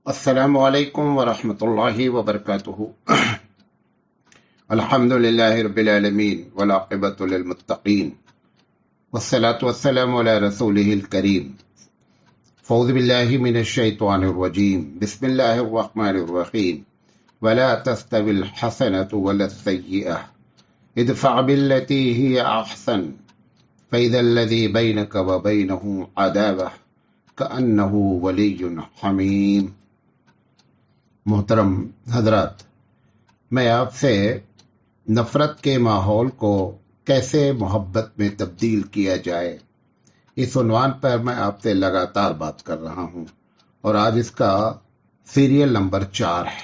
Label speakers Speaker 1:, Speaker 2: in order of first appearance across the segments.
Speaker 1: अस्सलामु अलैकुम वरहमतुल्लाहि वबरकातुहू। अल्हम्दुलिल्लाहि रब्बिल आलमीन वल आक़िबतु लिल मुत्तक़ीन वस्सलातु वस्सलामु अला रसूलिहिल करीम। फ़ऊज़ु बिल्लाहि मिनश शैतानिर रजीम। बिस्मिल्लाहिर रहमानिर रहीम। वला तस्तविल हसनतु वलस सय्यिअह इदफ़अ बिल्लती हिय अहसन फ़इज़ल लज़ी बैनक व बैनहु अदावह कअन्नहु वलिय्युन हमीम। मोहतरम हजरात, मैं आपसे नफरत के माहौल को कैसे मोहब्बत में तब्दील किया जाए, इस उन्वान पर मैं आपसे लगातार बात कर रहा हूं और आज इसका सीरियल नंबर 4 है।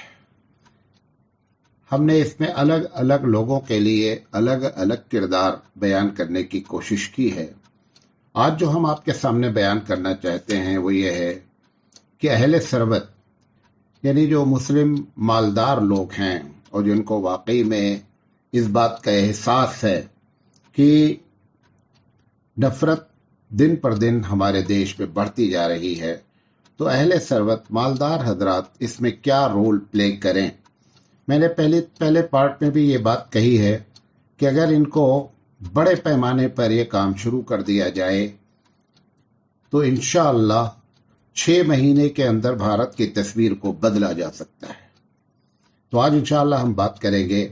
Speaker 1: हमने इसमें अलग अलग लोगों के लिए अलग अलग किरदार बयान करने की कोशिश की है। आज जो हम आपके सामने बयान करना चाहते हैं वो ये है कि अहले सरवत यानी जो मुस्लिम मालदार लोग हैं और जिनको वाकई में इस बात का एहसास है कि नफरत दिन पर दिन हमारे देश में बढ़ती जा रही है, तो अहले सरवत मालदार हजरात इसमें क्या रोल प्ले करें। मैंने पहले पार्ट में भी ये बात कही है कि अगर इनको बड़े पैमाने पर यह काम शुरू कर दिया जाए तो इंशाअल्लाह 6 महीने के अंदर भारत की तस्वीर को बदला जा सकता है। तो आज इंशाअल्लाह हम बात करेंगे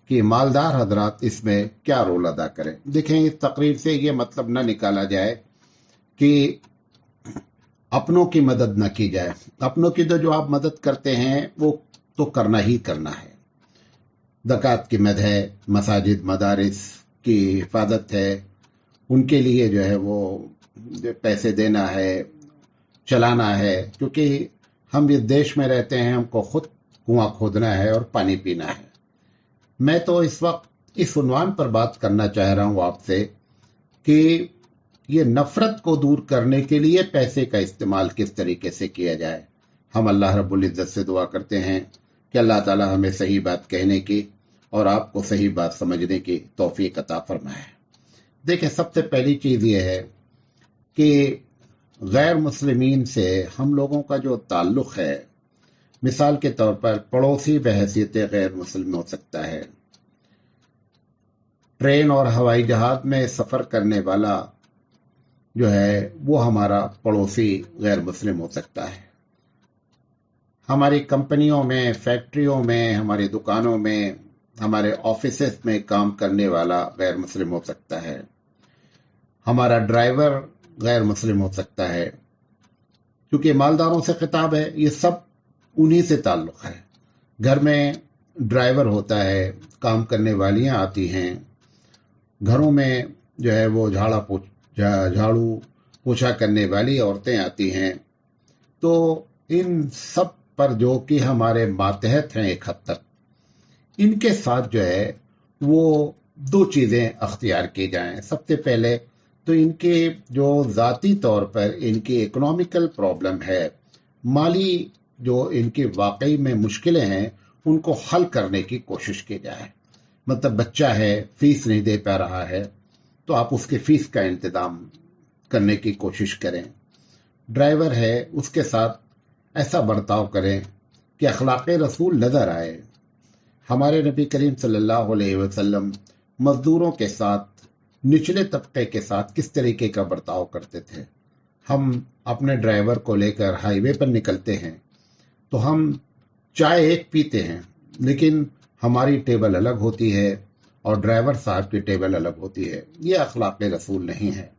Speaker 1: कि मालदार हजरात इसमें क्या रोल अदा करें। देखें, इस तकरीर से ये मतलब न निकाला जाए कि अपनों की मदद न की जाए। अपनों की तो जो आप मदद करते हैं वो तो करना ही करना है। ज़कात की मद है, मसाजिद मदारिस की हिफाजत है, उनके लिए जो है वो पैसे देना है, चलाना है, क्योंकि हम इस देश में रहते हैं, हमको खुद कुआं खोदना है और पानी पीना है। मैं तो इस वक्त इस उन्वान पर बात करना चाह रहा हूं आपसे कि ये नफरत को दूर करने के लिए पैसे का इस्तेमाल किस तरीके से किया जाए। हम अल्लाह रब्बुल इज्जत से दुआ करते हैं कि अल्लाह ताला हमें सही बात कहने की और आपको सही बात समझने की तौफीक अता फरमाए। देखिए, सबसे पहली चीज ये है कि गैर मुस्लिमीन से हम लोगों का जो ताल्लुक है, मिसाल के तौर पर पड़ोसी बहैसियत गैर मुस्लिम हो सकता है। ट्रेन और हवाई जहाज में सफर करने वाला जो है वो हमारा पड़ोसी गैर मुस्लिम हो सकता है। हमारी कंपनियों में, फैक्ट्रियों में, हमारी दुकानों में, हमारे ऑफिसेस में काम करने वाला गैर मुस्लिम हो सकता है। हमारा ड्राइवर गैर मुस्लिम हो सकता है। क्योंकि मालदारों से खिताब है, ये सब उन्हीं से ताल्लुक है। घर में ड्राइवर होता है, काम करने वालियां आती हैं, घरों में जो है वो झाड़ू पोछा करने वाली औरतें आती हैं। तो इन सब पर जो कि हमारे मातहत हैं एक हद तक, इनके साथ जो है वो 2 चीजें अख्तियार की जाएं। सबसे पहले तो इनके जो ज़ाती तौर पर इनकी इकोनॉमिकल प्रॉब्लम है, माली जो इनकी वाकई में मुश्किलें हैं, उनको हल करने की कोशिश की जाए। मतलब बच्चा है, फीस नहीं दे पा रहा है, तो आप उसके फीस का इंतजाम करने की कोशिश करें। ड्राइवर है, उसके साथ ऐसा बर्ताव करें कि अखलाक़ रसूल नजर आए। हमारे नबी करीम सल्लल्लाहु अलैहि वसल्लम मजदूरों के साथ, निचले तबके के साथ किस तरीके का बर्ताव करते थे। हम अपने ड्राइवर को लेकर हाईवे पर निकलते हैं तो हम चाय एक पीते हैं, लेकिन हमारी टेबल अलग होती है और ड्राइवर साहब की टेबल अलग होती है। ये अखलाक़ रसूल नहीं है।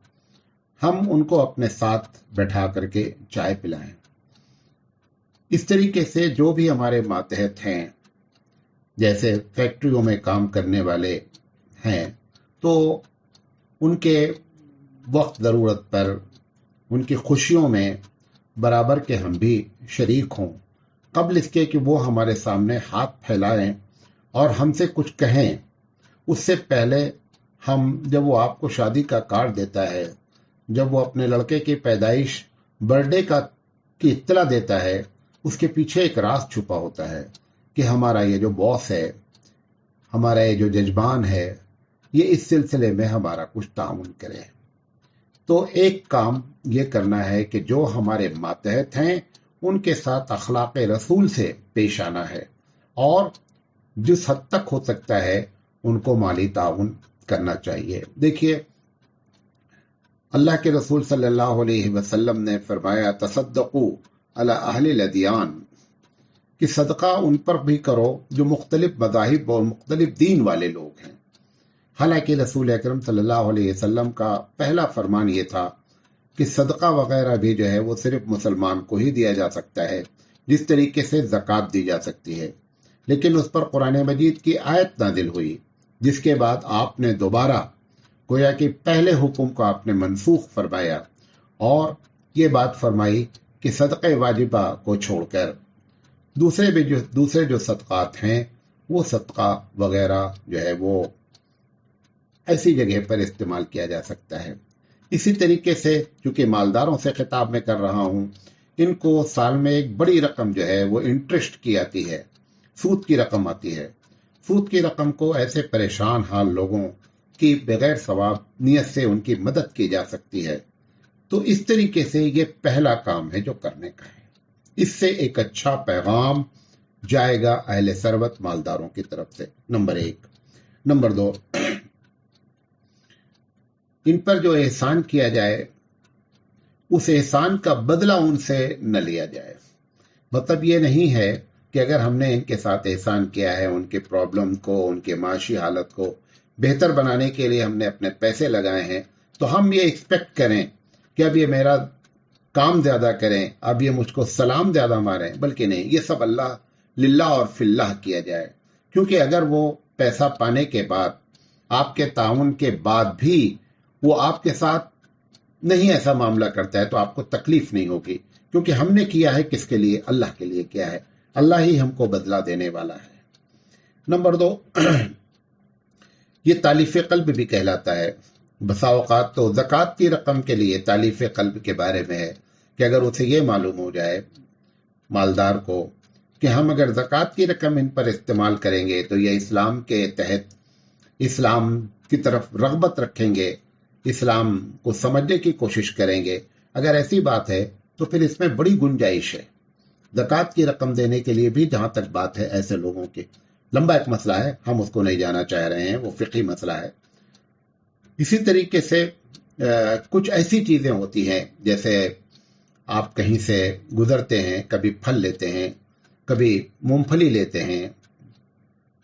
Speaker 1: हम उनको अपने साथ बैठा करके चाय पिलाएं। इस तरीके से जो भी हमारे मातहत हैं, जैसे फैक्ट्रियों में काम करने वाले हैं, तो उनके वक्त ज़रूरत पर, उनकी खुशियों में बराबर के हम भी शरीक हों। कबल इसके कि वो हमारे सामने हाथ फैलाएं और हमसे कुछ कहें, उससे पहले जब वो आपको शादी का कार्ड देता है, जब वो अपने लड़के की पैदाइश, बर्थडे की इत्तला देता है, उसके पीछे एक राज छुपा होता है कि हमारा ये जो बॉस है, हमारा ये जो जजमान है, ये इस सिलसिले में हमारा कुछ ताउन करे। तो एक काम ये करना है कि जो हमारे मातहत हैं उनके साथ अखलाक रसूल से पेश आना है और जिस हद तक हो सकता है उनको माली ताउन करना चाहिए। देखिए, अल्लाह के रसूल सल्लल्लाहु अलैहि वसल्लम ने फरमाया, तसद्दक़ू अला अहलिल अदियान, कि सदका उन पर भी करो जो मुख्तलिफ मज़ाहिब और मुख्तलिफ दीन वाले लोग हैं। हालांकि रसूल अकरम सल्लल्लाहु अलैहि वसल्लम का पहला फरमान ये था कि सदका वगैरह भी जो है वो सिर्फ मुसलमान को ही दिया जा सकता है, जिस तरीके से ज़कात दी जा सकती है। लेकिन उस पर कुरान मजीद की आयत नाजिल हुई, जिसके बाद आपने दोबारा गोया कि पहले हुक्म को आपने मनसूख फरमाया और ये बात फरमाई कि सदक़े वाजिबा को छोड़कर दूसरे जो सदक़ात हैं वो सदका वगैरह जो है वो ऐसी जगह पर इस्तेमाल किया जा सकता है। इसी तरीके से चूंकि मालदारों से खिताब में कर रहा हूं, इनको साल में एक बड़ी रकम जो है वो इंटरेस्ट की आती है, सूद की रकम आती है। सूद की रकम को ऐसे परेशान हाल लोगों की बगैर सवाब नियत से उनकी मदद की जा सकती है। तो इस तरीके से ये पहला काम है जो करने का है। इससे एक अच्छा पैगाम जाएगा अहले सरवत मालदारों की तरफ से, नंबर 1। नंबर 2, इन पर जो एहसान किया जाए उस एहसान का बदला उनसे न लिया जाए। मतलब ये नहीं है कि अगर हमने इनके साथ एहसान किया है, उनके प्रॉब्लम को, उनके माशी हालत को बेहतर बनाने के लिए हमने अपने पैसे लगाए हैं, तो हम ये एक्सपेक्ट करें कि अब ये मेरा काम ज्यादा करें, अब ये मुझको सलाम ज्यादा मारें। बल्कि नहीं, ये सब अल्लाह लिल्लाह और फिल्लाह किया जाए। क्योंकि अगर वो पैसा पाने के बाद, आपके ताउन के बाद भी वो आपके साथ नहीं ऐसा मामला करता है तो आपको तकलीफ नहीं होगी, क्योंकि हमने किया है किसके लिए? अल्लाह के लिए किया है। अल्लाह ही हमको बदला देने वाला है। नंबर 2, ये तालीफ कल्ब भी कहलाता है। बसा औकात तो ज़कात की रकम के लिए तालीफ कल्ब के बारे में है कि अगर उसे ये मालूम हो जाए मालदार को कि हम अगर ज़कात की रकम इन पर इस्तेमाल करेंगे तो ये इस्लाम के तहत इस्लाम की तरफ रग़बत रखेंगे, इस्लाम को समझने की कोशिश करेंगे, अगर ऐसी बात है तो फिर इसमें बड़ी गुंजाइश है। ज़कात की रकम देने के लिए भी जहां तक बात है, ऐसे लोगों की लंबा एक मसला है, हम उसको नहीं जाना चाह रहे हैं, वो फ़िक़ही मसला है। इसी तरीके से कुछ ऐसी चीजें होती हैं, जैसे आप कहीं से गुजरते हैं, कभी फल लेते हैं, कभी मूंगफली लेते हैं,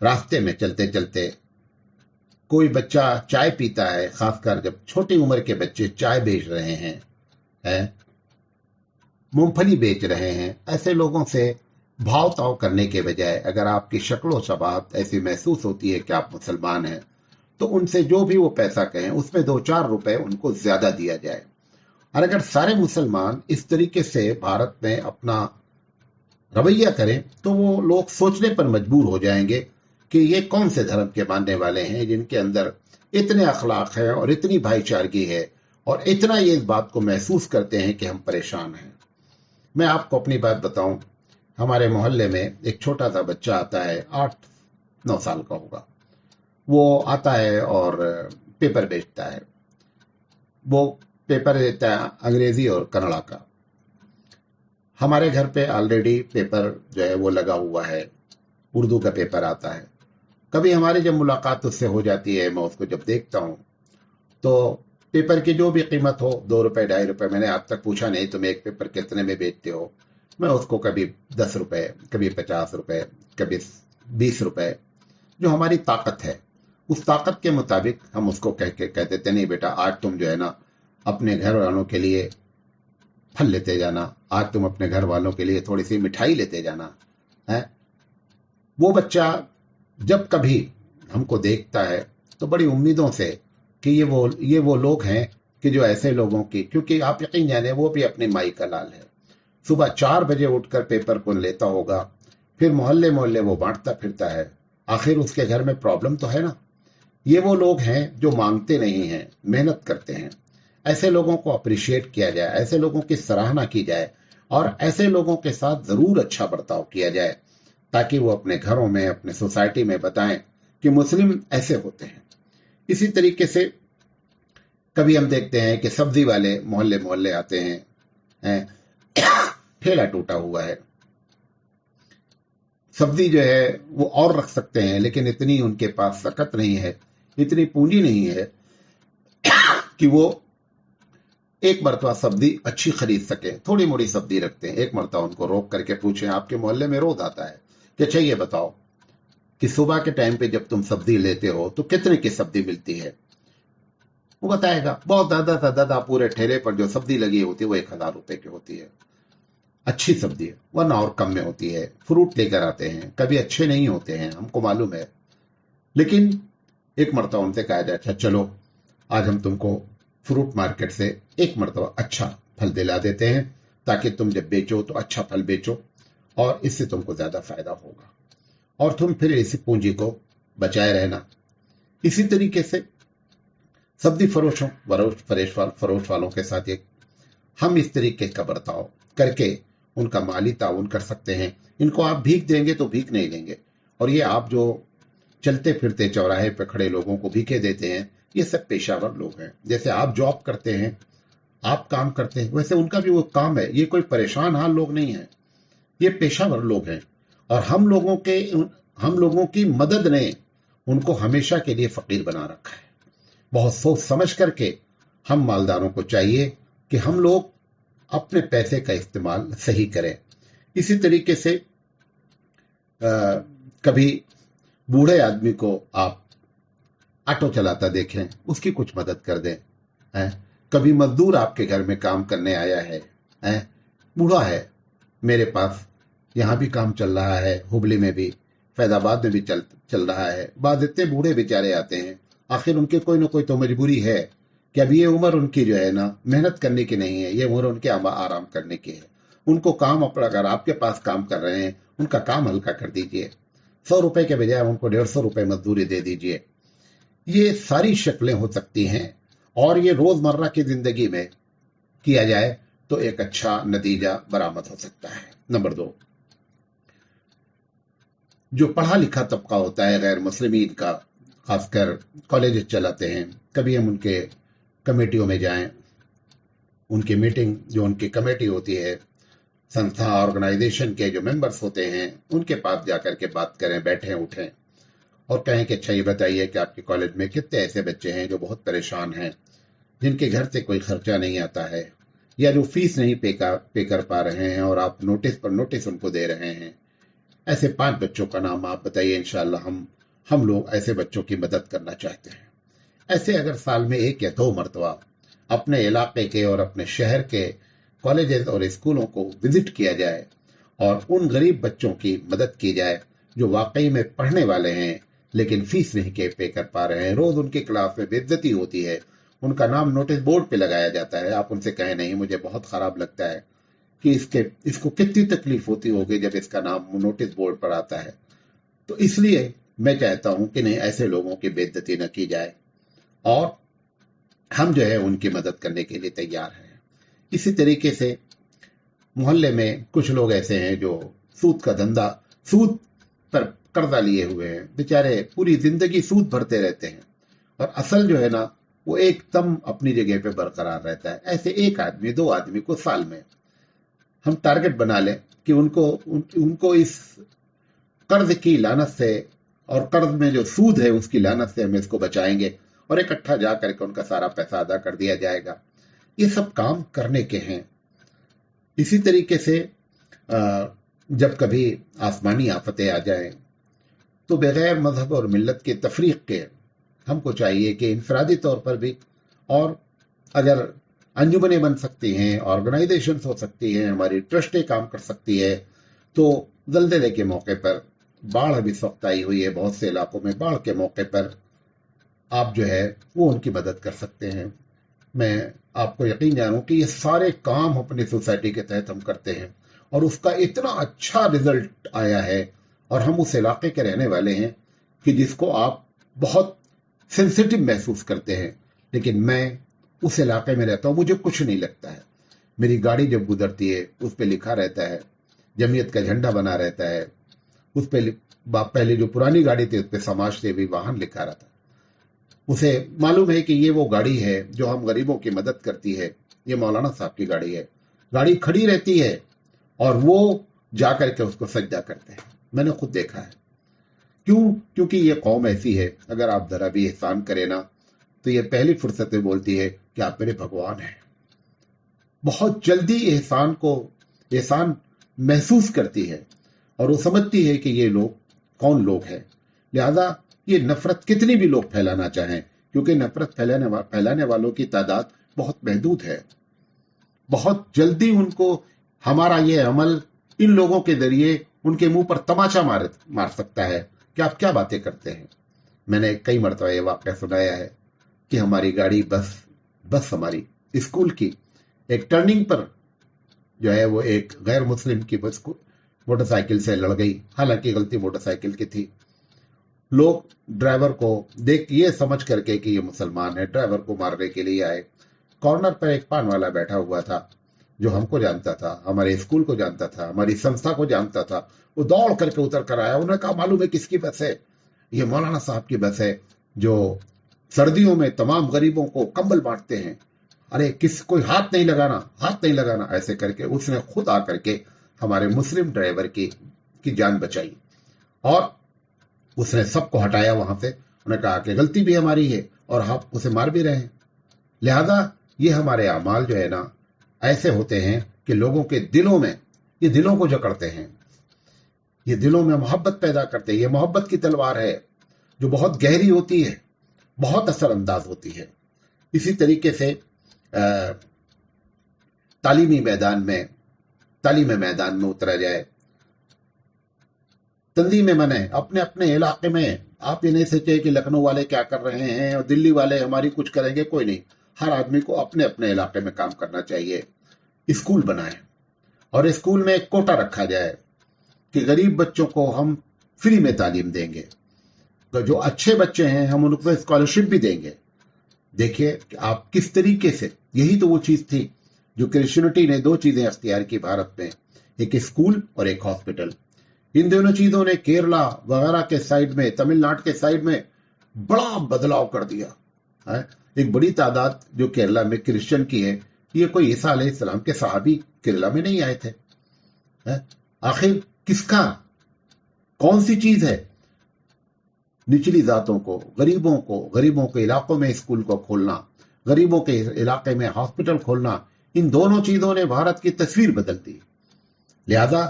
Speaker 1: रास्ते में चलते चलते कोई बच्चा चाय पीता है, खासकर जब छोटी उम्र के बच्चे चाय बेच रहे हैं, मूंगफली बेच रहे हैं, ऐसे लोगों से भाव ताव करने के बजाय अगर आपकी शक्ल शबाहत ऐसी महसूस होती है कि आप मुसलमान हैं, तो उनसे जो भी वो पैसा कहें उसमें 2-4 रुपए उनको ज्यादा दिया जाए। और अगर सारे मुसलमान इस तरीके से भारत में अपना रवैया करें तो वो लोग सोचने पर मजबूर हो जाएंगे कि ये कौन से धर्म के मानने वाले हैं जिनके अंदर इतने अखलाक है और इतनी भाईचारगी है और इतना ये इस बात को महसूस करते हैं कि हम परेशान हैं। मैं आपको अपनी बात बताऊं, हमारे मोहल्ले में एक छोटा सा बच्चा आता है, 8-9 साल का होगा। वो आता है और पेपर बेचता है। वो पेपर देता है अंग्रेजी और कन्नड़ा का। हमारे घर पे ऑलरेडी पेपर जो है वो लगा हुआ है, उर्दू का पेपर आता है। कभी हमारी जब मुलाकात उससे हो जाती है, मैं उसको जब देखता हूँ तो पेपर की जो भी कीमत हो, 2 रुपए 2.5 रुपए, मैंने आज तक पूछा नहीं तुम एक पेपर कितने में बेचते हो, मैं उसको कभी 10 रुपए, कभी 50 रुपए, कभी 20 रुपए, जो हमारी ताकत है उस ताकत के मुताबिक हम उसको कह देते, नहीं बेटा आज तुम जो है ना अपने घर वालों के लिए फल लेते जाना, आज तुम अपने घर वालों के लिए थोड़ी सी मिठाई लेते जाना है। वो बच्चा जब कभी हमको देखता है तो बड़ी उम्मीदों से कि ये वो लोग हैं कि जो ऐसे लोगों की, क्योंकि आप यकीन जाने वो भी अपनी माई का लाल है, सुबह 4 बजे उठकर पेपर को लेता होगा, फिर मोहल्ले मोहल्ले वो बांटता फिरता है। आखिर उसके घर में प्रॉब्लम तो है ना। ये वो लोग हैं जो मांगते नहीं हैं, मेहनत करते हैं। ऐसे लोगों को अप्रिशिएट किया जाए, ऐसे लोगों की सराहना की जाए और ऐसे लोगों के साथ जरूर अच्छा बर्ताव किया जाए, ताकि वो अपने घरों में, अपने सोसाइटी में बताएं कि मुस्लिम ऐसे होते हैं। इसी तरीके से कभी हम देखते हैं कि सब्जी वाले मोहल्ले मोहल्ले आते हैं, ठेला टूटा हुआ है। सब्जी जो है वो और रख सकते हैं, लेकिन इतनी उनके पास सकत नहीं है, इतनी पूंजी नहीं है कि वो एक मरतबा सब्जी अच्छी खरीद सके। थोड़ी मोड़ी सब्जी रखते हैं। एक मरतबा उनको रोक करके पूछें, आपके मोहल्ले में रोज आता है कि अच्छा ये बताओ कि सुबह के टाइम पे जब तुम सब्जी लेते हो तो कितने की सब्जी मिलती है? वो बताएगा बहुत ज्यादा से ज्यादा पूरे ठेले पर जो सब्जी लगी होती है वो 1,000 रुपए की होती है। अच्छी सब्जी है, वरना और कम में होती है। फ्रूट लेकर आते हैं, कभी अच्छे नहीं होते हैं, हमको मालूम है, लेकिन एक मरतबा उनसे कहा जाए अच्छा चलो आज हम तुमको फ्रूट मार्केट से एक मरतबा अच्छा फल दिला देते हैं, ताकि तुम जब बेचो तो अच्छा फल बेचो और इससे तुमको ज्यादा फायदा होगा और तुम फिर इसी पूंजी को बचाए रहना। इसी तरीके से सब्जी फरोश वालों के साथ एक हम इस तरीके का बर्ताव करके उनका माली ताउन कर सकते हैं। इनको आप भीख देंगे तो भीख नहीं देंगे, और ये आप जो चलते फिरते चौराहे पे खड़े लोगों को भीखे देते हैं, ये सब पेशावर लोग हैं। जैसे आप जॉब करते हैं, आप काम करते हैं, वैसे उनका भी वो काम है। ये कोई परेशान हाल लोग नहीं है, ये पेशावर लोग हैं। और हम लोगों की मदद ने उनको हमेशा के लिए फकीर बना रखा है। बहुत सोच समझ करके हम मालदारों को चाहिए कि हम लोग अपने पैसे का इस्तेमाल सही करें। इसी तरीके से कभी बूढ़े आदमी को आप ऑटो चलाता देखें, उसकी कुछ मदद कर दें। कभी मजदूर आपके घर में काम करने आया है, बूढ़ा है, मेरे पास यहां भी काम चल रहा है, हुबली में भी, फैजाबाद में भी चल रहा है। बाद इतने बूढ़े बेचारे आते हैं, आखिर उनके कोई ना कोई तो मजबूरी है कि अब ये उम्र उनकी जो है ना मेहनत करने की नहीं है, ये उम्र उनके आराम करने की है। उनको काम अपना, अगर आपके पास काम कर रहे हैं, उनका काम हल्का कर दीजिए। 100 रुपए के बजाय उनको 150 रुपए मजदूरी दे दीजिए। ये सारी शक्लें हो सकती हैं, और ये रोजमर्रा की जिंदगी में किया जाए तो एक अच्छा नतीजा बरामद हो सकता है। नंबर 2, जो पढ़ा लिखा तबका होता है गैर मुस्लिमीन का, खासकर कॉलेज चलाते हैं, कभी हम उनके कमेटियों में जाएं, उनकी मीटिंग, जो उनकी कमेटी होती है, संस्था ऑर्गेनाइजेशन के जो मेंबर्स होते हैं, उनके पास जाकर के बात करें, बैठें उठें और कहें कि अच्छा ये बताइए कि आपके कॉलेज में कितने ऐसे बच्चे हैं जो बहुत परेशान हैं, जिनके घर से कोई खर्चा नहीं आता है, या जो फीस नहीं पे कर पा रहे हैं और आप नोटिस पर नोटिस उनको दे रहे हैं। ऐसे 5 बच्चों का नाम आप बताइए, इंशाल्लाह हम लोग ऐसे बच्चों की मदद करना चाहते हैं। ऐसे अगर साल में 1 या 2 मरतबा अपने इलाके के और अपने शहर के कॉलेजेस और स्कूलों को विजिट किया जाए और उन गरीब बच्चों की मदद की जाए जो वाकई में पढ़ने वाले हैं लेकिन फीस नहीं पे कर पा रहे हैं, रोज उनकी क्लास में बेइज्जती होती है, उनका नाम नोटिस बोर्ड पे लगाया जाता है, आप उनसे कहें नहीं, मुझे बहुत खराब लगता है कि इसको कितनी तकलीफ होती होगी जब इसका नाम नोटिस बोर्ड पर आता है। तो इसलिए मैं चाहता हूं कि नहीं, ऐसे लोगों की बेइज्जती न की जाए और हम जो है उनकी मदद करने के लिए तैयार हैं। इसी तरीके से मोहल्ले में कुछ लोग ऐसे हैं जो सूद पर कर्जा लिए हुए हैं, बेचारे पूरी जिंदगी सूद भरते रहते हैं और असल जो है ना वो एकदम अपनी जगह पे बरकरार रहता है। ऐसे 1 आदमी 2 आदमी को साल में हम टारगेट बना लें कि उनको इस कर्ज की लानत से और कर्ज में जो सूद है उसकी लानत से हम इसको बचाएंगे और इकट्ठा जा करके उनका सारा पैसा अदा कर दिया जाएगा। ये सब काम करने के हैं। इसी तरीके से जब कभी आसमानी आफतें आ जाएं तो बगैर मजहब और मिल्लत के तफरीक के हमको चाहिए कि इंफरादी तौर पर भी, और अगर अंजुमनें बन सकती हैं, ऑर्गेनाइजेशंस हो सकती हैं, हमारी ट्रस्टें काम कर सकती है, तो जल्जले के मौके पर, बाढ़ अभी इस वक्त आई हुई है, बहुत से इलाकों में बाढ़ के मौके पर आप जो है वो उनकी मदद कर सकते हैं। मैं आपको यकीन जानूं कि ये सारे काम अपनी सोसाइटी के तहत हम करते हैं और उसका इतना अच्छा रिजल्ट आया है, और हम उस इलाके के रहने वाले हैं कि जिसको आप बहुत सेंसिटिव महसूस करते हैं, लेकिन मैं उस इलाके में रहता हूं, मुझे कुछ नहीं लगता है। मेरी गाड़ी जब गुजरती है उस पर लिखा रहता है, जमीयत का झंडा बना रहता है, उस पर पहले जो पुरानी गाड़ी थी उस पर समाज सेवी वाहन लिखा रहता है। उसे मालूम है कि ये वो गाड़ी है जो हम गरीबों की मदद करती है, ये मौलाना साहब की गाड़ी है। गाड़ी खड़ी रहती है اور وہ جا کر کے اس کو سجدہ کرتے ہیں. میں نے خود دیکھا ہے. کیوں؟ کیونکہ یہ قوم ایسی ہے، اگر آپ ذرا بھی احسان کریں نا تو یہ پہلی فرصت میں بولتی ہے کہ آپ میرے بھگوان ہیں. بہت جلدی احسان محسوس کرتی ہے اور وہ سمجھتی ہے کہ یہ لوگ کون لوگ ہیں. لہذا یہ نفرت کتنی بھی لوگ پھیلانا چاہیں، کیونکہ نفرت پھیلانے والوں کی تعداد بہت محدود ہے، بہت جلدی ان کو ہمارا یہ عمل ان لوگوں کے ذریعے ان کے منہ پر تماچا مار سکتا ہے کہ آپ کیا باتیں کرتے ہیں. میں نے کئی مرتبہ یہ واقعہ سنایا ہے کہ ہماری گاڑی بس ہماری اسکول کی ایک ٹرننگ پر جو ہے وہ ایک غیر مسلم کی بس کو موٹر سائیکل سے لڑ گئی. حالانکہ غلطی موٹر سائیکل کی تھی. لوگ ڈرائیور کو دیکھ یہ سمجھ کر کے کہ یہ مسلمان ہے ڈرائیور کو مارنے کے لیے آئے. کارنر پر ایک پان والا بیٹھا ہوا تھا جو ہم کو جانتا تھا، ہمارے اسکول کو جانتا تھا، ہماری سنستھا کو جانتا تھا. وہ دوڑ کر کے اتر کر آیا. انہوں نے کہا معلوم ہے کس کی بس ہے؟ یہ مولانا صاحب کی بس ہے جو سردیوں میں تمام غریبوں کو کمبل بانٹتے ہیں. ارے کوئی ہاتھ نہیں لگانا ایسے کر کے اس نے خود آ کر کے ہمارے مسلم ڈرائیور کی جان بچائی اور اس نے سب کو ہٹایا وہاں سے. انہوں نے کہا کہ غلطی بھی ہماری ہے اور آپ اسے مار بھی رہے ہیں. لہذا یہ ہمارے اعمال جو ہے نا ایسے ہوتے ہیں کہ لوگوں کے دلوں میں یہ دلوں کو جکڑتے ہیں، یہ دلوں میں محبت پیدا کرتے ہیں. یہ محبت کی تلوار ہے جو بہت گہری ہوتی ہے، بہت اثر انداز ہوتی ہے. اسی طریقے سے تعلیمی میدان میں اترا جائے. تنظیم میں نے اپنے علاقے میں، آپ یہ نہیں سوچے کہ لکھنؤ والے کیا کر رہے ہیں اور دلی والے ہماری کچھ کریں گے. کوئی نہیں، ہر آدمی کو اپنے علاقے میں کام کرنا چاہیے. اسکول بنائیں اور اسکول میں ایک کوٹا رکھا جائے کہ غریب بچوں کو ہم فری میں تعلیم دیں گے. تو جو اچھے بچے ہیں ہم ان کو اسکالرشپ بھی دیں گے. دیکھیے کہ آپ کس طریقے سے، یہی تو وہ چیز تھی جو کرسچینٹی نے 2 چیزیں اختیار کی بھارت میں، ایک اسکول اور ایک ہاسپٹل. ان دونوں چیزوں نے کیرلا وغیرہ کے سائڈ میں، تمل ناڈو کے سائڈ میں بڑا بدلاؤ کر دیا. ایک بڑی تعداد جو کیرلا میں کرسچن کی ہے، یہ کوئی عیسیٰ علیہ السلام کے صحابی کیرلا میں نہیں آئے تھے. آخر کس کا کون سی چیز ہے؟ نچلی ذاتوں کو، غریبوں کے علاقوں میں اسکول کو کھولنا، غریبوں کے علاقے میں ہاسپٹل کھولنا، ان دونوں چیزوں نے بھارت کی تصویر بدل دی. لہذا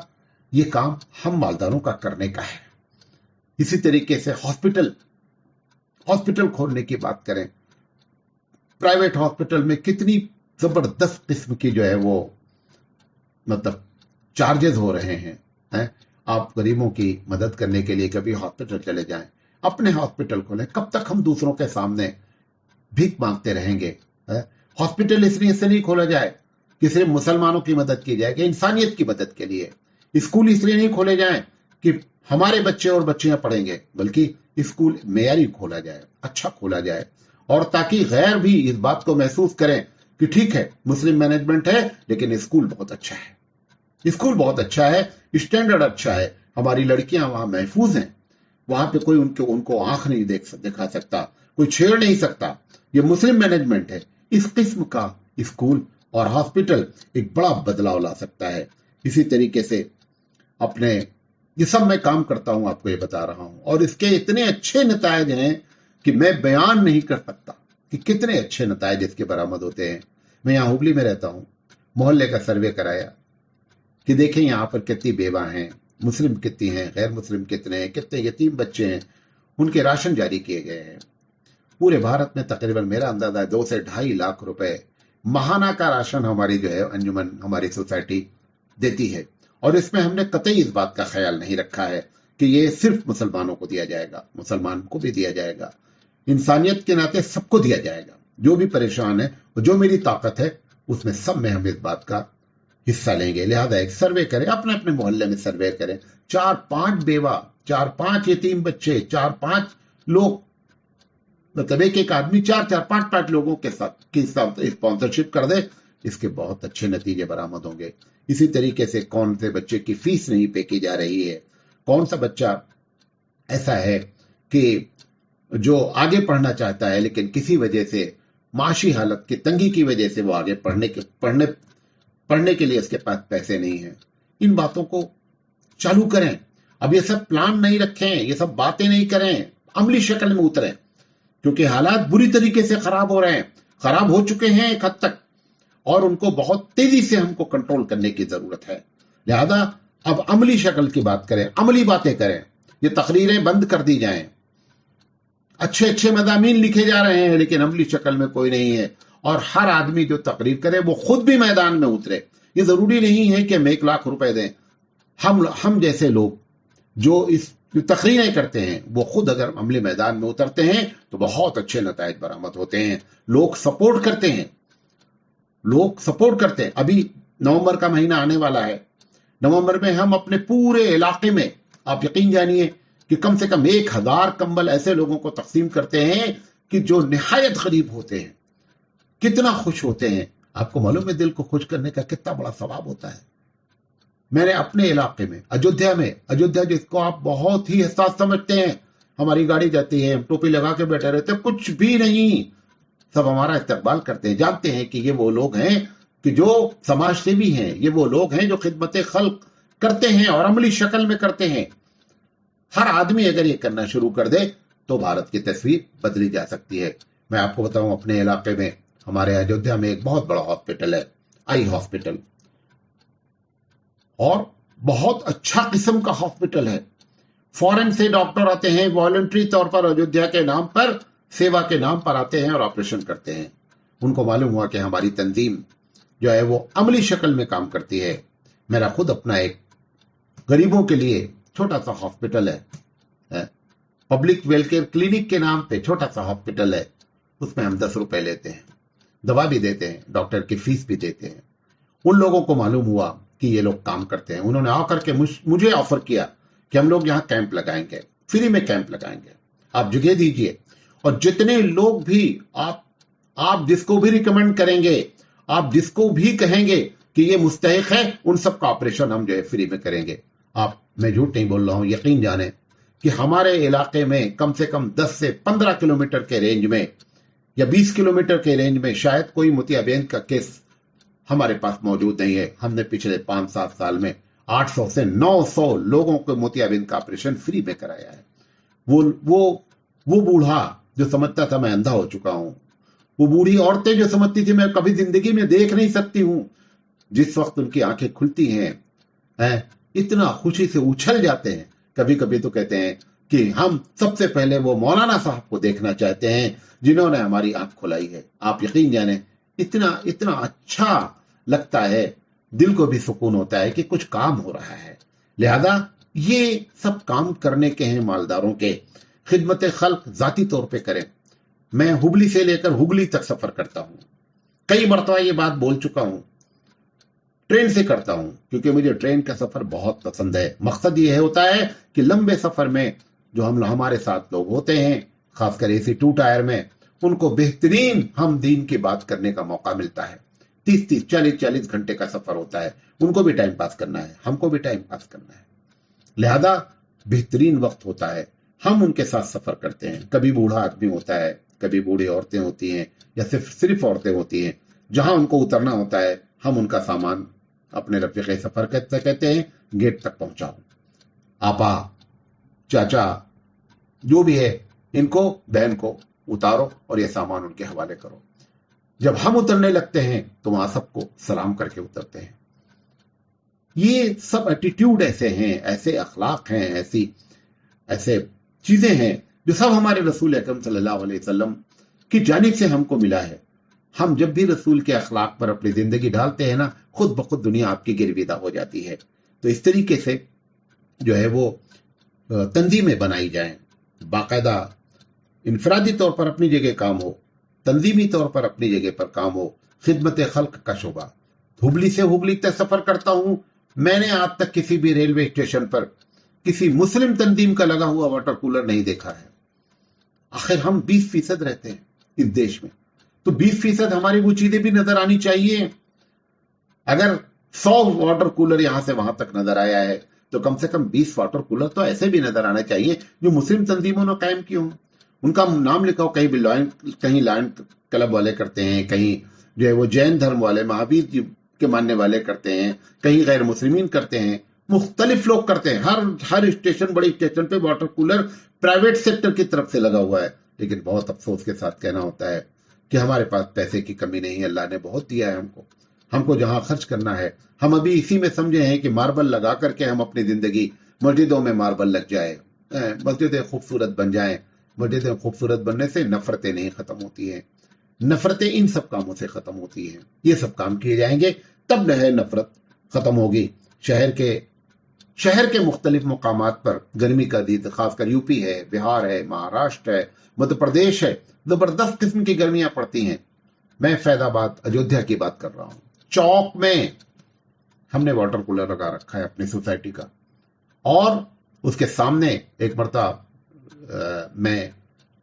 Speaker 1: یہ کام ہم مالداروں کا کرنے کا ہے. اسی طریقے سے ہاسپٹل کھولنے کی بات کریں، پرائیویٹ ہاسپٹل میں کتنی زبردست قسم کی جو ہے وہ مطلب چارجز ہو رہے ہیں. آپ غریبوں کی مدد کرنے کے لیے کبھی ہاسپٹل چلے جائیں، اپنے ہاسپٹل کھولیں. کب تک ہم دوسروں کے سامنے بھیک مانگتے رہیں گے؟ ہاسپٹل اس لیے سے نہیں کھولا جائے کہ صرف مسلمانوں کی مدد کی جائے، کہ انسانیت کی مدد کے لیے. اسکول اس لیے نہیں کھولے جائیں کہ ہمارے بچے اور بچیاں پڑھیں گے، بلکہ اسکول معیاری کھولا جائے، اچھا کھولا جائے، اور تاکہ غیر بھی اس بات کو محسوس کریں کہ ٹھیک ہے مسلم مینجمنٹ ہے لیکن اسکول بہت اچھا ہے. اسکول بہت اچھا ہے، اسٹینڈرڈ اچھا ہے، ہماری لڑکیاں وہاں محفوظ ہیں، وہاں پہ کوئی ان کو آنکھ نہیں دکھا سکتا، کوئی چھیڑ نہیں سکتا. یہ مسلم مینجمنٹ ہے. اس قسم کا اسکول اور ہاسپٹل ایک بڑا بدلاؤ لا سکتا ہے. اسی طریقے سے یہ سب میں کام کرتا ہوں، آپ کو یہ بتا رہا ہوں، اور اس کے اتنے اچھے نتائج ہیں کہ میں بیان نہیں کر سکتا کہ کتنے اچھے نتائج اس کے برآمد ہوتے ہیں. میں یہاں ہبلی میں رہتا ہوں، محلے کا سروے کرایا کہ دیکھیں یہاں پر کتنی بیوہ ہیں، مسلم کتنی ہیں، غیر مسلم کتنے ہیں، کتنے یتیم بچے ہیں. ان کے راشن جاری کیے گئے ہیں. پورے بھارت میں تقریباً میرا اندازہ ہے 2 سے 2.5 لاکھ روپے ماہانہ کا راشن ہماری جو ہے انجمن، ہماری سوسائٹی دیتی ہے. اور اس میں ہم نے قطعی اس بات کا خیال نہیں رکھا ہے کہ یہ صرف مسلمانوں کو دیا جائے گا، مسلمان کو بھی دیا جائے گا، انسانیت کے ناطے سب کو دیا جائے گا. جو بھی پریشان ہے اور جو میری طاقت ہے اس میں سب میں ہم اس بات کا حصہ لیں گے. لہذا ایک سروے کریں، اپنے محلے میں سروے کریں. 4-5 بیوہ، 4-5 یتیم بچے، 4-5 لوگ، مطلب ایک آدمی 4-5 لوگوں کے ساتھ اسپانسرشپ کر دے، اس کے بہت اچھے نتیجے برآمد ہوں گے. اسی طریقے سے کون سے بچے کی فیس نہیں پے کی جا رہی ہے، کون سا بچہ ایسا ہے کہ جو آگے پڑھنا چاہتا ہے لیکن کسی وجہ سے معاشی حالت کی تنگی کی وجہ سے وہ آگے پڑھنے کے لیے اس کے پاس پیسے نہیں ہیں. इन बातों को चालू करें। अब ये सब प्लान नहीं रखें, ये सब बातें नहीं करें, अमली शक्ल में उतरें, क्योंकि हालात बुरी तरीके से खराब हो रहे हैं, खराब हो चुके हैं एक हद तक, और उनको बहुत तेजी से हमको कंट्रोल करने की जरूरत है। लिहाजा अब अमली शक्ल की बात करें, अमली बातें करें, ये तकरीरें बंद कर दी जाएं। अच्छे अच्छे मज़ामीन लिखे जा रहे हैं लेकिन अमली शक्ल में कोई नहीं है, और हर आदमी जो तकरीर करे वो खुद भी मैदान में उतरे। ये जरूरी नहीं है कि हम 1 लाख रुपए दें। हम जैसे लोग जो इस तकरीरें करते हैं वो खुद अगर अमली मैदान में उतरते हैं तो बहुत अच्छे नताइज बरामद होते हैं। लोग सपोर्ट करते हैं, लोग सपोर्ट करते हैं। अभी नवंबर का महीना आने वाला है, नवंबर में हम अपने पूरे इलाके में, आप यकीन जानिए कि कम से कम 1000 कंबल ऐसे लोगों को तकसीम करते हैं कि जो निहायत गरीब होते हैं, कितना खुश होते हैं। आपको मालूम है दिल को खुश करने का कितना बड़ा सवाब होता है। मैंने अपने इलाके में अयोध्या जिसको आप बहुत ही हसास समझते हैं, हमारी गाड़ी जाती है, हम टोपी लगा के बैठे रहते हैं, कुछ भी नहीं, सब हमारा इस्तकबाल करते हैं, जानते हैं कि ये वो लोग हैं कि जो समाज सेवी हैं, ये वो लोग हैं जो खिदमत खल्क करते हैं और अमली शक्ल में करते हैं। हर आदमी अगर ये करना शुरू कर दे तो भारत की तस्वीर बदली जा सकती है। मैं आपको बताऊं, अपने इलाके में हमारे अयोध्या में एक बहुत बड़ा हॉस्पिटल है, आई हॉस्पिटल, और बहुत अच्छा किस्म का हॉस्पिटल है। फॉरेन से डॉक्टर आते हैं, वॉलंटरी तौर पर अयोध्या के नाम पर, सेवा के नाम पर आते हैं और ऑपरेशन करते हैं। उनको मालूम हुआ कि हमारी तंजीम जो है वो अमली शक्ल में काम करती है। मेरा खुद अपना एक गरीबों के लिए छोटा सा हॉस्पिटल है, पब्लिक वेलफेयर क्लिनिक के नाम पे छोटा सा हॉस्पिटल है। उसमें हम 10 रुपए लेते हैं, दवा भी देते हैं, डॉक्टर की फीस भी देते हैं। उन लोगों को मालूम हुआ कि ये लोग काम करते हैं, उन्होंने आकर के मुझे ऑफर किया कि हम लोग यहाँ कैंप लगाएंगे, फ्री में कैंप लगाएंगे, आप जगह दीजिए, और जितने लोग भी आप जिसको भी रिकमेंड करेंगे, आप जिसको भी कहेंगे कि ये मुस्तहिक है, उन सब का ऑपरेशन हम जो है फ्री में करेंगे। मैं झूठ नहीं बोल रहा हूं, यकीन जाने कि हमारे इलाके में कम से कम 10 से 15 किलोमीटर के रेंज में या 20 किलोमीटर के रेंज में शायद कोई मोतियाबिंद का केस हमारे पास मौजूद नहीं है। हमने पिछले 5-7 साल में 800 से 900 लोगों को मोतियाबिंद का ऑपरेशन फ्री में कराया है। वो बूढ़ा जो समझता था मैं अंधा हो चुका हूं, वो बूढ़ी औरतें जो समझती थी मैं कभी जिंदगी में देख नहीं सकती हूं, जिस वक्त उनकी आंखें खुलती हैं, इतना खुशी से उछल जाते हैं। कभी कभी तो कहते हैं कि हम सबसे पहले वो मौलाना साहब को देखना चाहते हैं जिन्होंने हमारी आंख खुलाई है। आप यकीन जाने इतना इतना अच्छा लगता है, दिल को भी सुकून होता है कि कुछ काम हो रहा है। लिहाजा ये सब काम करने के हैं मालदारों के, खिदमत खल्क जाती तौर पे करें। मैं हुबली से लेकर हुगली तक सफर करता हूं, कई मरतबा ये बात बोल चुका हूं। ट्रेन से करता हूं क्योंकि मुझे ट्रेन का सफर बहुत पसंद है। मकसद ये होता है कि लंबे सफर में जो हमारे साथ लोग होते हैं, खासकर AC 2 टायर में, उनको बेहतरीन हम दीन की बात करने का मौका मिलता है। 30-30, 40-40 घंटे का सफर होता है, उनको भी टाइम पास करना है, हमको भी टाइम पास करना है। लिहाजा बेहतरीन वक्त होता है, हम उनके साथ सफर करते हैं। कभी बूढ़ा आदमी होता है, कभी बूढ़ी औरतें होती हैं, या सिर्फ औरतें होती हैं। जहां उनको उतरना होता है, हम उनका सामान अपने रफीक सफर कहते हैं गेट तक पहुंचाओ। आपा, चाचा, जो भी है, इनको, बहन को उतारो और ये सामान उनके हवाले करो। जब हम उतरने लगते हैं तो वहां सबको सलाम करके उतरते हैं। ये सब एटीट्यूड ऐसे हैं, ऐसे अखलाक हैं, ऐसे चीजें हैं जो सब हमारे रसूल अकरम सल्लल्लाहु अलैहि वसल्लम की जानिब से हमको मिला है। हम जब भी रसूल के अखलाक पर अपनी जिंदगी डालते हैं ना, खुद ब खुद दुनिया आपकी गिरविदा हो जाती है। तो इस तरीके से जो है वो तंजीमें बनाई जाएं, बाकायदा इनफरादी तौर पर अपनी जगह काम हो, तंजीमी तौर पर अपनी जगह पर काम हो, खिदमत खल्क का शोबा। हुबली से हुबली तक सफर करता हूं, मैंने आज तक किसी भी रेलवे स्टेशन पर किसी मुस्लिम तंजीम का लगा हुआ वाटर कूलर नहीं देखा है। आखिर हम 20% रहते हैं इस देश में, तो 20% हमारी वो चीजें भी नजर आनी चाहिए। अगर 100 वाटर कूलर यहां से वहां तक नजर आया है तो कम से कम 20 वाटर कूलर तो ऐसे भी नजर आना चाहिए जो मुस्लिम तंजीमों ने कायम किए हों। उनका नाम लिखा हो, कहीं लायन क्लब वाले करते हैं, कहीं जो है वो जैन धर्म वाले, महावीर जी کے ماننے والے کرتے ہیں، کہیں غیر مسلمین کرتے ہیں، مختلف لوگ کرتے ہیں. ہر اسٹیشن، بڑی اسٹیشن پہ واٹر کولر پرائیویٹ سیکٹر کی طرف سے لگا ہوا ہے. لیکن بہت افسوس کے ساتھ کہنا ہوتا ہے کہ ہمارے پاس پیسے کی کمی نہیں ہے. اللہ نے بہت دیا ہے ہم کو جہاں خرچ کرنا ہے. ہم ابھی اسی میں سمجھے ہیں کہ ماربل لگا کر کے ہم اپنی زندگی، مسجدوں میں ماربل لگ جائے، مسجدیں خوبصورت بن جائیں. مسجدیں خوبصورت بننے سے نفرتیں نہیں ختم ہوتی ہیں. نفرتیں ان سب کاموں سے ختم ہوتی ہیں. یہ سب کام کیے جائیں گے تب نہ نفرت ختم ہوگی. شہر کے مختلف مقامات پر گرمی کا دن، خاص کر یو پی ہے، بہار ہے، مہاراشٹر ہے، مدھیہ پردیش ہے، زبردست قسم کی گرمیاں پڑتی ہیں. میں فیض آباد اجودھیا کی بات کر رہا ہوں. چوک میں ہم نے واٹر کولر لگا رکھا ہے اپنی سوسائٹی کا، اور اس کے سامنے ایک مرتبہ میں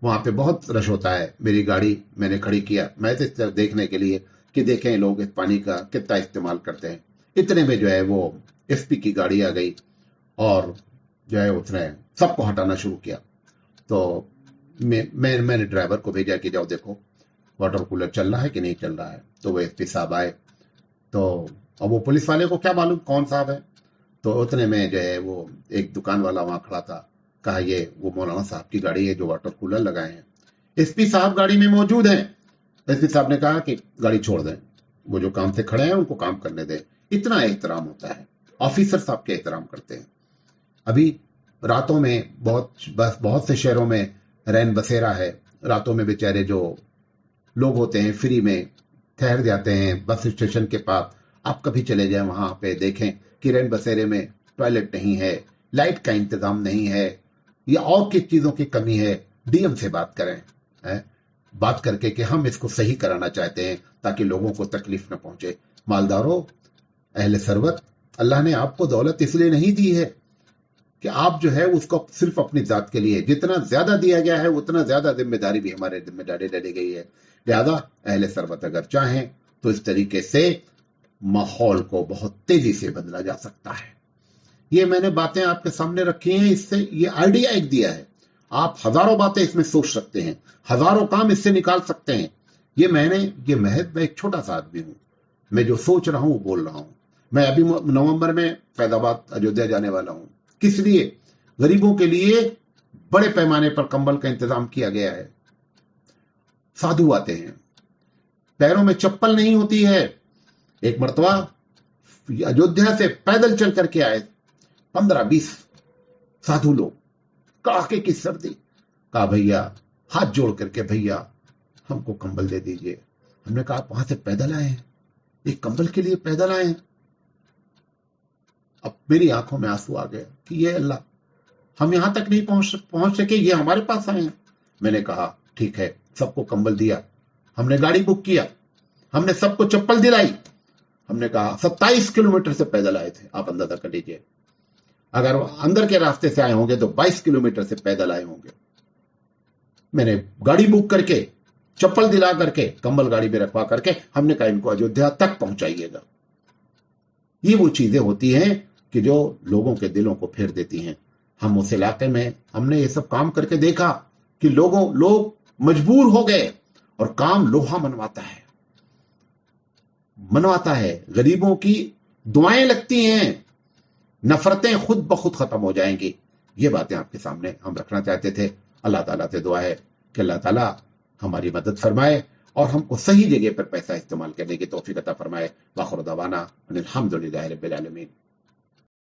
Speaker 1: وہاں پہ بہت رش ہوتا ہے، میری گاڑی میں نے کھڑی کیا، میں تو دیکھنے کے لیے کہ دیکھیں لوگ اس پانی کا کتنا استعمال کرتے ہیں. اتنے میں جو ہے وہ ایس پی کی گاڑی آ گئی اور جو ہے اس نے سب کو ہٹانا شروع کیا. تو میں نے ڈرائیور کو بھیجا کہ جاؤ دیکھو واٹر کولر چل رہا ہے کہ نہیں چل رہا ہے. تو وہ ایس پی صاحب آئے، تو اب وہ پولیس والے کو کیا معلوم کون صاحب ہے. تو اتنے میں جو ہے وہ ایک دکان والا وہاں کھڑا تھا، کہا یہ وہ مولانا صاحب کی گاڑی ہے جو واٹر کولر لگائے ہیں. ایس پی صاحب گاڑی میں موجود ہیں. ایس پی صاحب نے کہا کہ گاڑی چھوڑ دیں، وہ جو کام سے کھڑے ہیں ان کو کام کرنے دیں. اتنا احترام ہوتا ہے، آفیسر صاحب کے احترام کرتے ہیں. ابھی راتوں میں بہت سے شہروں میں رین بسیرا ہے. راتوں میں بیچارے جو لوگ ہوتے ہیں فری میں ٹھہر جاتے ہیں بس اسٹیشن کے پاس. آپ کبھی چلے جائیں وہاں پہ دیکھیں کہ رین بسیرے میں ٹوائلٹ نہیں ہے، لائٹ کا انتظام نہیں ہے، یا اور کس چیزوں کی کمی ہے. ڈی ایم سے بات کریں، بات کر کے کہ ہم اس کو صحیح کرانا چاہتے ہیں تاکہ لوگوں کو تکلیف نہ پہنچے. مالداروں، اہل ثروت، اللہ نے آپ کو دولت اس لیے نہیں دی ہے کہ آپ جو ہے اس کو صرف اپنی ذات کے لیے، جتنا زیادہ دیا گیا ہے اتنا زیادہ ذمہ داری بھی ہمارے ذمہ داری ڈالی گئی ہے. لہذا اہل ثروت اگر چاہیں تو اس طریقے سے ماحول کو بہت تیزی سے بدلا جا سکتا ہے. یہ میں نے باتیں آپ کے سامنے رکھی ہیں، اس سے یہ آئیڈیا ایک دیا ہے. آپ ہزاروں باتیں اس میں سوچ سکتے ہیں، ہزاروں کام اس سے نکال سکتے ہیں. یہ محض میں ایک چھوٹا سا آدمی ہوں، میں جو سوچ رہا ہوں وہ بول رہا ہوں. میں ابھی نومبر میں فیض آباد اجودھیا جانے والا ہوں. کس لیے؟ غریبوں کے لیے بڑے پیمانے پر کمبل کا انتظام کیا گیا ہے. سادھو آتے ہیں، پیروں میں چپل نہیں ہوتی ہے. ایک مرتبہ اجودھیا سے پیدل چل کر کے آئے 15-20 سادھو لوگ، کڑاکے کی سردی. کہا بھیا، ہاتھ جوڑ کر کے، بھیا ہم کو کمبل دے دیجئے. ہم نے کہا آپ وہاں سے پیدل آئے ہیں، ایک کمبل کے لیے پیدل آئے ہیں. اب میری آنکھوں میں آنسو آ گیا کہ یہ اللہ، ہم یہاں تک نہیں پہنچ سکے، یہ ہمارے پاس آئے ہیں. میں نے کہا ٹھیک ہے، سب کو کمبل دیا، ہم نے گاڑی بک کیا، ہم نے سب کو چپل دلائی. ہم نے کہا 27 کلومیٹر سے پیدل آئے تھے، آپ اندازہ کر لیجیے. اگر اندر کے راستے سے آئے ہوں گے تو 22 کلومیٹر سے پیدل آئے ہوں گے. میں نے گاڑی بک کر کے، چپل دلا کر کے، کمبل گاڑی میں رکھوا کر کے، ہم نے کہا ان کو اجودھیا تک پہنچائیے گا. یہ وہ چیزیں ہوتی ہیں کہ جو لوگوں کے دلوں کو پھیر دیتی ہیں. ہم اس علاقے میں ہم نے یہ سب کام کر کے دیکھا کہ لوگ مجبور ہو گئے، اور کام لوہا منواتا ہے. غریبوں کی دعائیں لگتی ہیں، نفرتیں خود بخود ختم ہو جائیں گی. یہ باتیں آپ کے سامنے ہم رکھنا چاہتے تھے. اللہ تعالیٰ سے دعا ہے کہ اللہ تعالیٰ ہماری مدد فرمائے اور ہم کو صحیح جگہ پر پیسہ استعمال کرنے کی توفیق عطا فرمائے. وآخر دعوانا ان الحمد للہ رب العالمین.